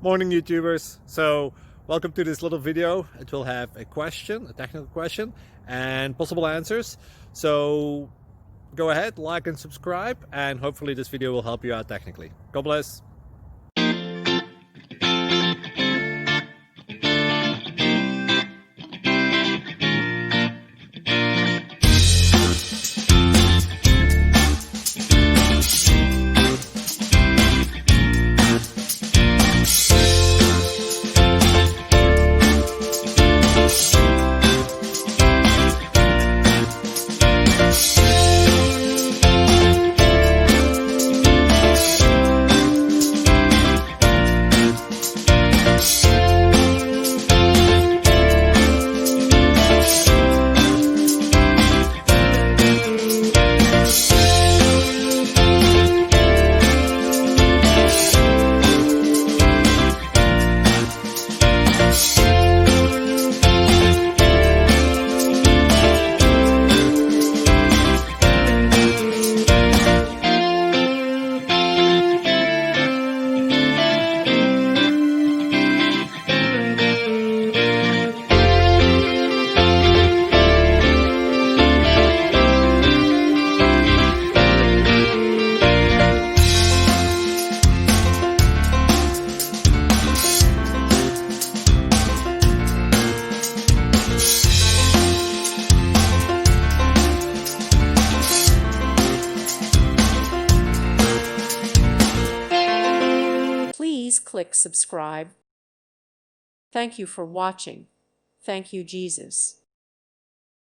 Morning YouTubers. So welcome to this little video. It will have a question, a technical question, and possible answers. So go ahead, like and subscribe, and hopefully this video will help you out technically. God bless. Please click subscribe. Thank you for watching. Thank you, Jesus.